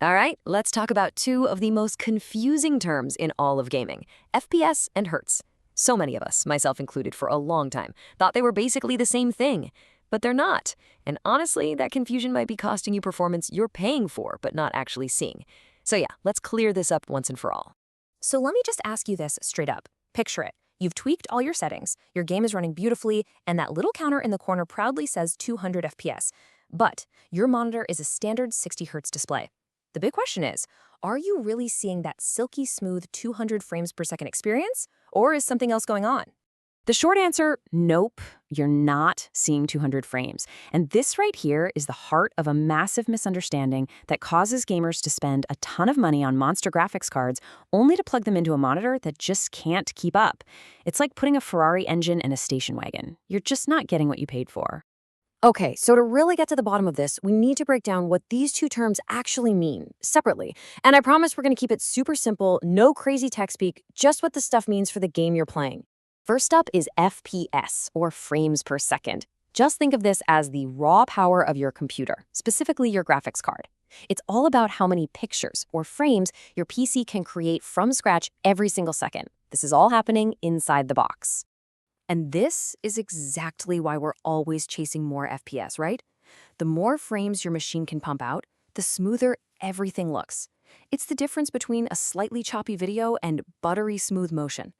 All right, let's talk about two of the most confusing terms in all of gaming, FPS and Hertz. So many of us, myself included for a long time, thought they were basically the same thing, but they're not. And honestly, that confusion might be costing you performance you're paying for, but not actually seeing. So yeah, let's clear this up once and for all. So let me just ask you this straight up. Picture it. You've tweaked all your settings, your game is running beautifully, and that little counter in the corner proudly says 200 FPS. But your monitor is a standard 60 Hz display. The big question is, are you really seeing that silky smooth 200 frames per second experience? Or is something else going on? The short answer, nope, you're not seeing 200 frames. And this right here is the heart of a massive misunderstanding that causes gamers to spend a ton of money on monster graphics cards only to plug them into a monitor that just can't keep up. It's like putting a Ferrari engine in a station wagon. You're just not getting what you paid for. Okay, so to really get to the bottom of this, we need to break down what these two terms actually mean, separately. And I promise we're going to keep it super simple, no crazy tech speak, just what the stuff means for the game you're playing. First up is FPS, or frames per second. Just think of this as the raw power of your computer, specifically your graphics card. It's all about how many pictures, or frames, your PC can create from scratch every single second. This is all happening inside the box. And this is exactly why we're always chasing more FPS, right? The more frames your machine can pump out, the smoother everything looks. It's the difference between a slightly choppy video and buttery smooth motion.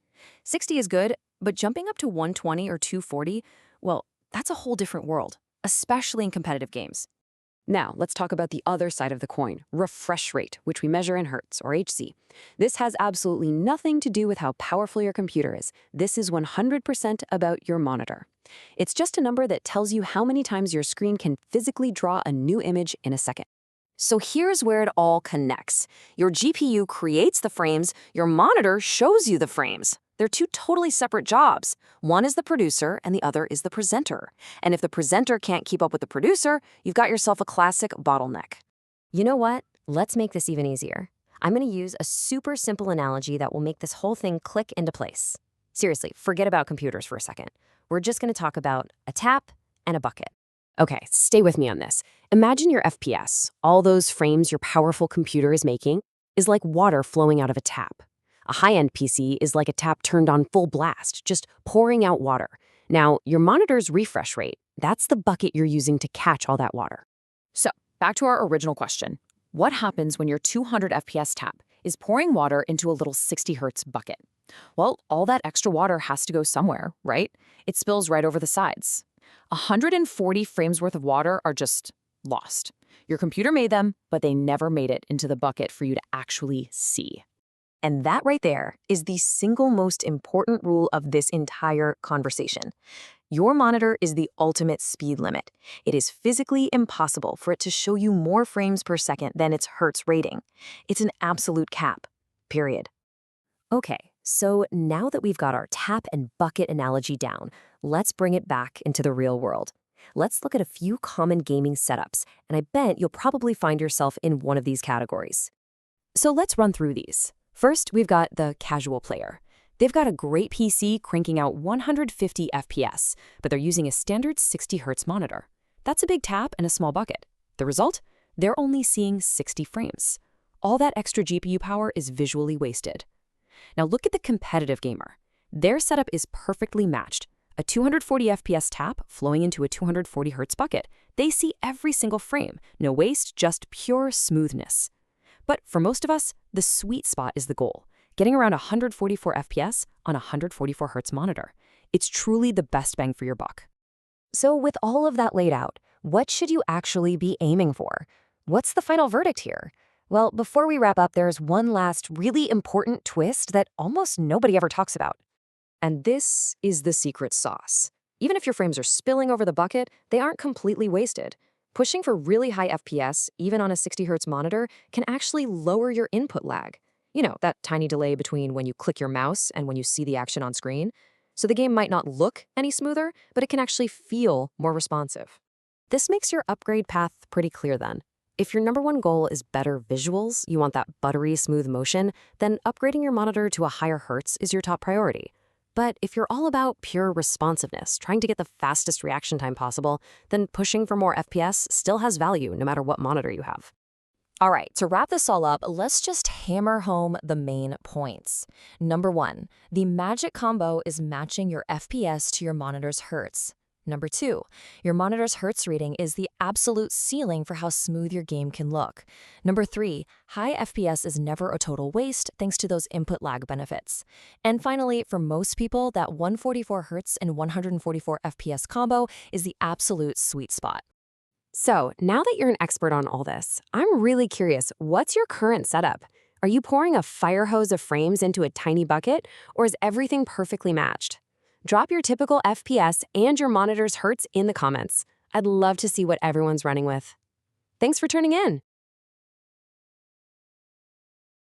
60 is good, but jumping up to 120 or 240, well, that's a whole different world, especially in competitive games. Now, let's talk about the other side of the coin, refresh rate, which we measure in Hertz, or Hz. This has absolutely nothing to do with how powerful your computer is. This is 100% about your monitor. It's just a number that tells you how many times your screen can physically draw a new image in a second. So here's where it all connects. Your GPU creates the frames, your monitor shows you the frames. They're two totally separate jobs. One is the producer and the other is the presenter. And if the presenter can't keep up with the producer, you've got yourself a classic bottleneck. You know what? Let's make this even easier. I'm going to use a super simple analogy that will make this whole thing click into place. Seriously, forget about computers for a second. We're just going to talk about a tap and a bucket. Okay, stay with me on this. Imagine your FPS, all those frames your powerful computer is making, is like water flowing out of a tap. A high-end PC is like a tap turned on full blast, just pouring out water. Now, your monitor's refresh rate, that's the bucket you're using to catch all that water. So, back to our original question. What happens when your 200 FPS tap is pouring water into a little 60 Hz bucket? Well, all that extra water has to go somewhere, right? It spills right over the sides. 140 frames worth of water are just lost. Your computer made them, but they never made it into the bucket for you to actually see. And that right there is the single most important rule of this entire conversation. Your monitor is the ultimate speed limit. It is physically impossible for it to show you more frames per second than its Hertz rating. It's an absolute cap, period. Okay, so now that we've got our tap and bucket analogy down, let's bring it back into the real world. Let's look at a few common gaming setups, and I bet you'll probably find yourself in one of these categories. So let's run through these. First, we've got the casual player. They've got a great PC cranking out 150 FPS, but they're using a standard 60 Hz monitor. That's a big tap and a small bucket. The result? They're only seeing 60 frames. All that extra GPU power is visually wasted. Now look at the competitive gamer. Their setup is perfectly matched. A 240 FPS tap flowing into a 240 Hz bucket. They see every single frame. No waste, just pure smoothness. But for most of us, the sweet spot is the goal, getting around 144 FPS on a 144 Hz monitor. It's truly the best bang for your buck. So with all of that laid out, what should you actually be aiming for? What's the final verdict here? Well, before we wrap up, there's one last really important twist that almost nobody ever talks about. And this is the secret sauce. Even if your frames are spilling over the bucket, they aren't completely wasted. Pushing for really high FPS, even on a 60 Hz monitor, can actually lower your input lag. You know, that tiny delay between when you click your mouse and when you see the action on screen. So the game might not look any smoother, but it can actually feel more responsive. This makes your upgrade path pretty clear then. If your number one goal is better visuals, you want that buttery smooth motion, then upgrading your monitor to a higher Hertz is your top priority. But if you're all about pure responsiveness, trying to get the fastest reaction time possible, then pushing for more FPS still has value no matter what monitor you have. All right, to wrap this all up, let's just hammer home the main points. Number 1, the magic combo is matching your FPS to your monitor's hertz. Number 2, your monitor's hertz reading is the absolute ceiling for how smooth your game can look. Number 3, high FPS is never a total waste thanks to those input lag benefits. And finally, for most people, that 144 Hz and 144 FPS combo is the absolute sweet spot. So, now that you're an expert on all this, I'm really curious, what's your current setup? Are you pouring a fire hose of frames into a tiny bucket, or is everything perfectly matched? Drop your typical FPS and your monitor's hertz in the comments. I'd love to see what everyone's running with. Thanks for tuning in.